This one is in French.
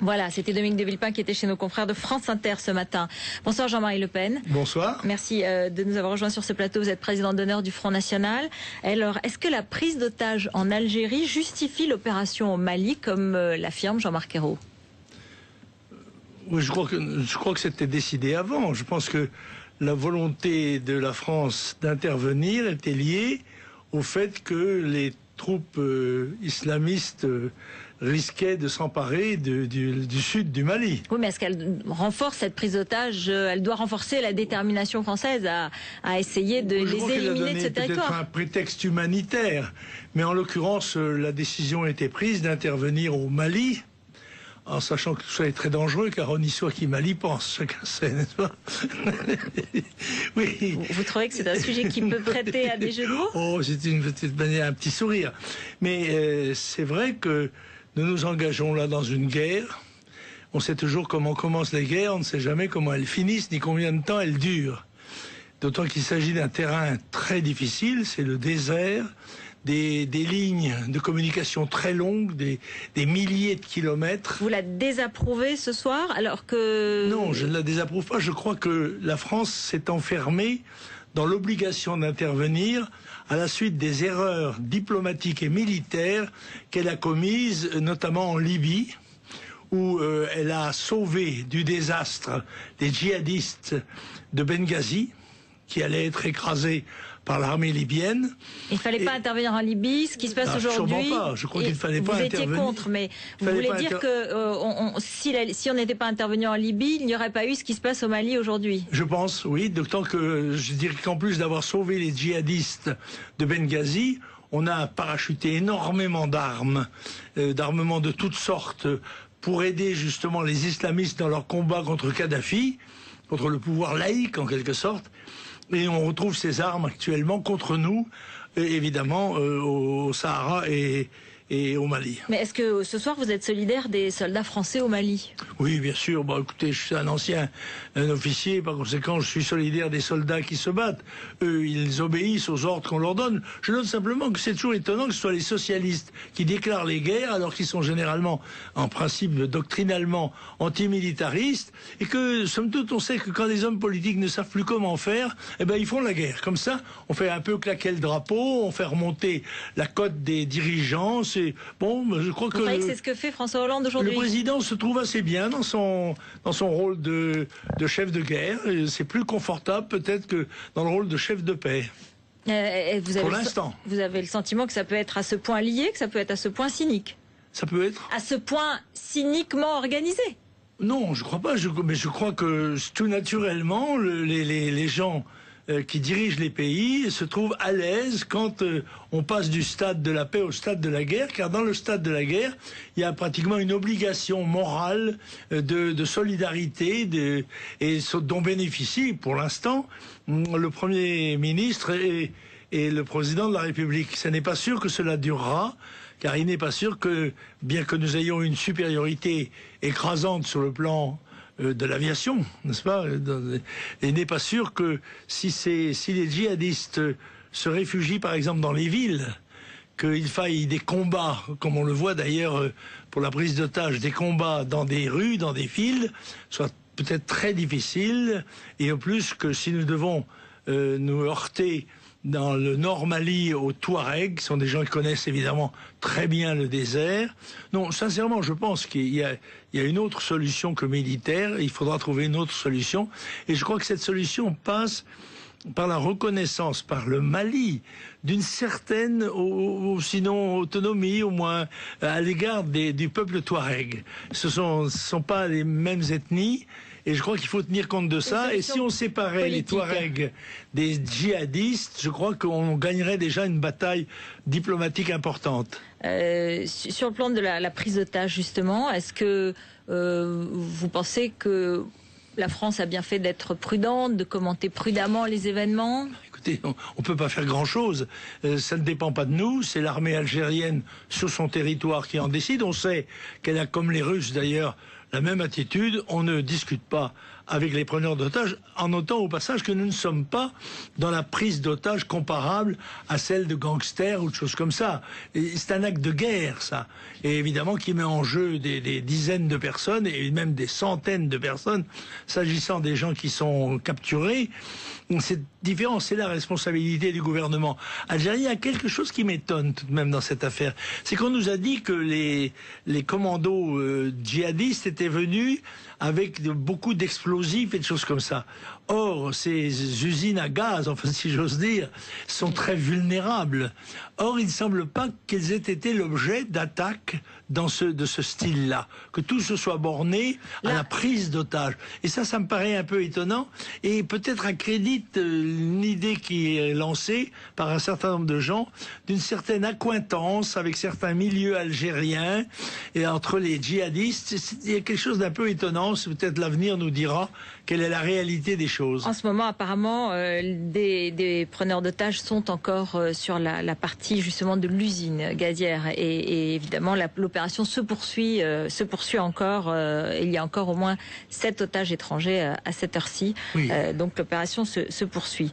Voilà, c'était Dominique de Villepin qui était chez nos confrères de France Inter ce matin. Bonsoir Jean-Marie Le Pen. Bonsoir. Merci de nous avoir rejoints sur ce plateau. Vous êtes président d'honneur du Front National. Alors, est-ce que la prise d'otages en Algérie justifie l'opération au Mali, comme l'affirme Jean-Marc Ayrault? Oui, je crois que c'était décidé avant. Je pense que la volonté de la France d'intervenir était liée au fait que les troupes islamistes risquaient de s'emparer du sud du Mali. Oui, mais est-ce qu'elle renforce cette prise d'otage? Elle doit renforcer la détermination française à essayer de les éliminer de ce territoire. Peut-être un prétexte humanitaire, mais en l'occurrence, la décision a été prise d'intervenir au Mali, en sachant que tout ça est très dangereux, car on y soit qui mal y pense, chacun sait, n'est-ce pas? Oui. Vous trouvez que c'est un sujet qui peut prêter à des jeux de mots? Oh, c'est une petite manière, un petit sourire. Mais c'est vrai que nous nous engageons là dans une guerre. On sait toujours comment commencent les guerres, on ne sait jamais comment elles finissent, ni combien de temps elles durent. D'autant qu'il s'agit d'un terrain très difficile, c'est le désert. Des lignes de communication très longues, des milliers de kilomètres. Vous la désapprouvez ce soir, alors que... Non, je ne la désapprouve pas. Je crois que la France s'est enfermée dans l'obligation d'intervenir à la suite des erreurs diplomatiques et militaires qu'elle a commises, notamment en Libye, où elle a sauvé du désastre les djihadistes de Benghazi, qui allaient être écrasés par l'armée libyenne. Il ne fallait pas intervenir en Libye, ce qui se passe aujourd'hui. Sûrement pas. Je crois qu'il ne fallait pas intervenir. Vous étiez contre, mais vous voulez dire que si on n'était pas intervenu en Libye, il n'y aurait pas eu ce qui se passe au Mali aujourd'hui? Je pense, oui. D'autant que je dirais qu'en plus d'avoir sauvé les djihadistes de Benghazi, on a parachuté énormément d'armes, d'armements de toutes sortes, pour aider justement les islamistes dans leur combat contre Kadhafi, contre le pouvoir laïque en quelque sorte. Et on retrouve ces armes actuellement contre nous, évidemment, au Sahara et au Mali. Mais est-ce que ce soir vous êtes solidaire des soldats français au Mali? Oui, bien sûr. Bon, écoutez, je suis un officier, par conséquent, je suis solidaire des soldats qui se battent. Eux, ils obéissent aux ordres qu'on leur donne. Je note simplement que c'est toujours étonnant que ce soit les socialistes qui déclarent les guerres, alors qu'ils sont généralement, en principe, doctrinalement antimilitaristes, et que, somme toute, on sait que quand les hommes politiques ne savent plus comment faire, eh ben, ils font la guerre. Comme ça, on fait un peu claquer le drapeau, on fait remonter la cote des dirigeants. Bon, je crois que... Vous croyez que c'est ce que fait François Hollande aujourd'hui? Le président se trouve assez bien dans son rôle de chef de guerre. C'est plus confortable peut-être que dans le rôle de chef de paix. Pour l'instant. Vous avez le sentiment que ça peut être à ce point lié, que ça peut être à ce point cynique? Ça peut être. À ce point cyniquement organisé? Non, je crois pas. Mais je crois que tout naturellement, les gens qui dirigent les pays se trouvent à l'aise quand on passe du stade de la paix au stade de la guerre, car dans le stade de la guerre, il y a pratiquement une obligation morale de solidarité et dont bénéficient pour l'instant le Premier ministre et le Président de la République. Ce n'est pas sûr que cela durera, car il n'est pas sûr que, bien que nous ayons une supériorité écrasante sur le plan de l'aviation, n'est-ce pas? Il n'est pas sûr que si les djihadistes se réfugient par exemple dans les villes, qu'il faille des combats, comme on le voit d'ailleurs pour la prise d'otages, des combats dans des rues, dans des villes, soit peut-être très difficile, et au plus que si nous devons nous heurter dans le Nord Mali aux Touaregs, qui sont des gens qui connaissent évidemment très bien le désert. Non, sincèrement, je pense qu'il y a une autre solution que militaire. Il faudra trouver une autre solution. Et je crois que cette solution passe par la reconnaissance par le Mali d'une certaine, sinon autonomie, au moins à l'égard du peuple Touareg. Ce sont pas les mêmes ethnies. Et je crois qu'il faut tenir compte de ça. Et si on séparait les Touaregs des djihadistes, je crois qu'on gagnerait déjà une bataille diplomatique importante. Sur le plan de la prise d'otage, justement, est-ce que vous pensez que la France a bien fait d'être prudente, de commenter prudemment les événements? Écoutez, on ne peut pas faire grand-chose. Ça ne dépend pas de nous. C'est l'armée algérienne sur son territoire qui en décide. On sait qu'elle a, comme les Russes d'ailleurs, la même attitude. On ne discute pas avec les preneurs d'otages, en notant au passage que nous ne sommes pas dans la prise d'otages comparable à celle de gangsters ou de choses comme ça. C'est un acte de guerre, ça. Et évidemment qui met en jeu des dizaines de personnes et même des centaines de personnes, s'agissant des gens qui sont capturés. C'est différent, c'est la responsabilité du gouvernement algérien. Il y a quelque chose qui m'étonne tout de même dans cette affaire. C'est qu'on nous a dit que les commandos djihadistes étaient venus avec beaucoup d'explosifs et de choses comme ça. Or, ces usines à gaz, enfin si j'ose dire, sont très vulnérables. Or, il ne semble pas qu'elles aient été l'objet d'attaques de ce style-là. Que tout se soit borné à la prise d'otages. Et ça me paraît un peu étonnant. Et peut-être accrédite une idée qui est lancée par un certain nombre de gens d'une certaine accointance avec certains milieux algériens et entre les djihadistes. Il y a quelque chose d'un peu étonnant. Peut-être l'avenir nous dira quelle est la réalité des choses. En ce moment, apparemment, des preneurs d'otages sont encore sur la partie justement de l'usine gazière. Et évidemment, l'opération se poursuit encore. Il y a encore au moins 7 otages étrangers à cette heure-ci. Oui. Donc l'opération se poursuit.